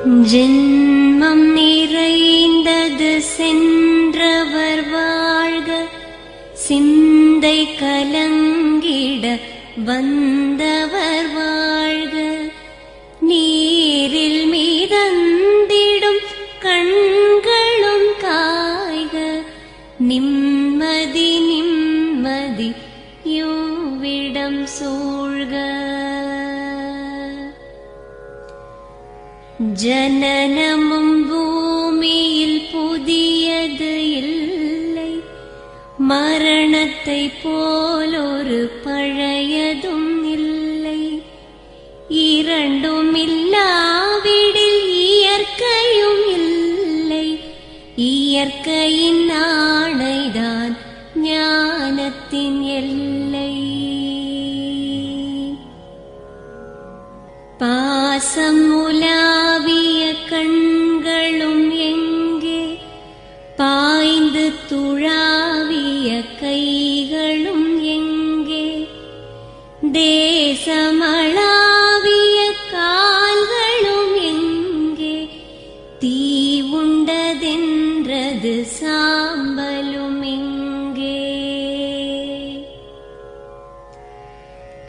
ஜென்மம் நிறைந்தது சென்றவர் வாழ்க, சிந்தை கலங்கிட வந்தவர் வாழ்க. நீரில் மிதந்திடும் கண்களும் காய்க, நிம்மதி நிம்மதி யோவிடம் சூழ்க. ஜனனமும் பூமியில் புதியது இல்லை, மரணத்தை போலொரு பழையதும் இல்லை. இரண்டும் இல்லாவிடில் இயற்கையும் இல்லை, இயற்கையின் ஆணைதான் ஞானத்தின் எல்லை. பாசம் உலாவிய கண்களும் எங்கே, பாய்ந்து துழாவிய கைகளும் எங்கே, தேசமளாவிய கால்களும் எங்கே, தீ உண்டதென்றது சாம்பலும் எங்கே.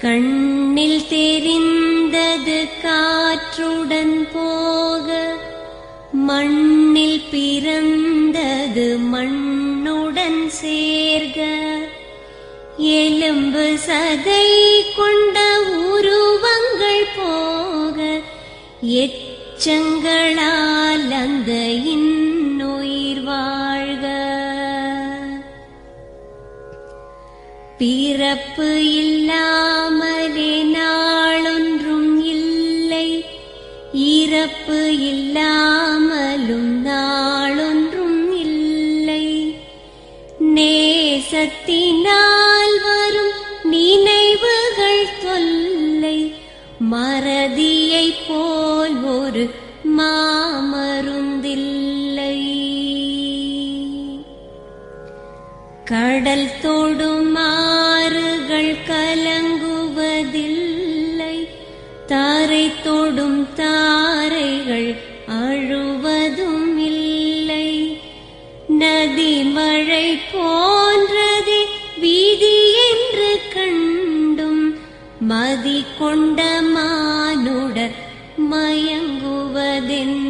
கண்ணில் தெரிந்தது காற்றுடன் போக, மண்ணில் பிறந்தது மண்ணுடன் சேர்க. எலும்பு சதை கொண்ட உருவங்கள் போக, எச்சங்களால் அந்த இன்னுயிர் வாழ்க. பிறப்பு இல்லாமலே நாளொன்றும் இல்லை, இறப்பு இல்லாமலும் நாளொன்றும் இல்லை. நேசத்தினால் வரும் நினைவுகள் தொல்லை, மறதியை போல் ஒரு மாமருந்தில்லை. கடல் தொடும் ஆறுகள் கலங்குவதில்லை, தாரை தொடும் தாரைகள் அழுவதும் இல்லை. நதி மழை போன்றதே வீதி என்று கண்டும், மதி கொண்ட மானுடர் மயங்குவதென்ன.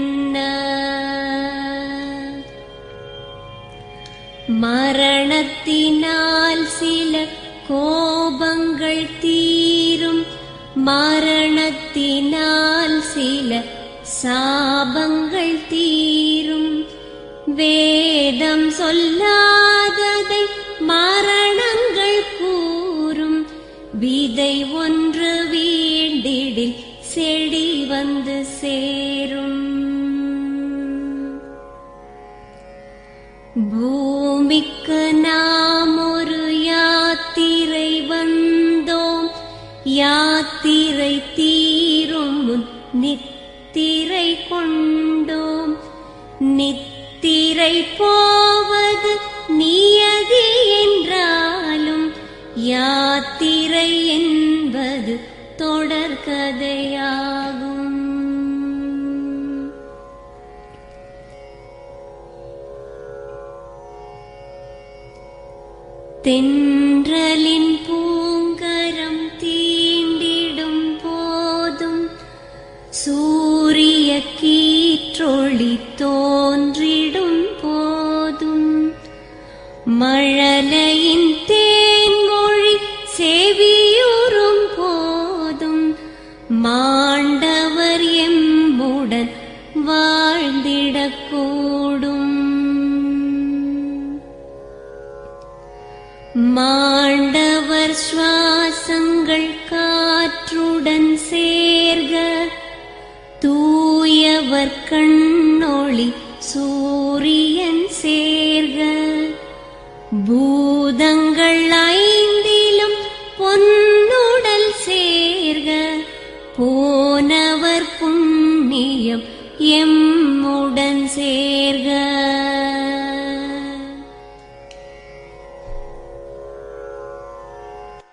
மரணத்தினால் சில கோபங்கள் தீரும், மரணத்தினால் சில சாபங்கள் தீரும். வேதம் சொல்லாததை மரணங்கள் கூறும், விதை ஒன்று வீண்டிடில் செடி வந்து சேரும். பூமிக்கு நாம் ஒரு யாத்திரை வந்தோம், யாத்திரை தீரும் முன் நித்திரை கொண்டோம். நித்திரை போவது நியதி என்றாலும், யாத்திரை என்பது தொடர்கதையாகும். தென்றலின் பூங்கரம் தீண்டிடும் போதும், சூரிய கீற்றொளி தோன்றிடும் போதும், மழலையின் தேன்மொழி செவியுறும் போதும், மாண்டவர் எம்முடன் வாழ்ந்திடக்கூடும். மாண்டவர் சுவாசங்கள் காற்றுடன் சேர்க, தூயவர் கண்ணொளி சூரியன் சேர்க.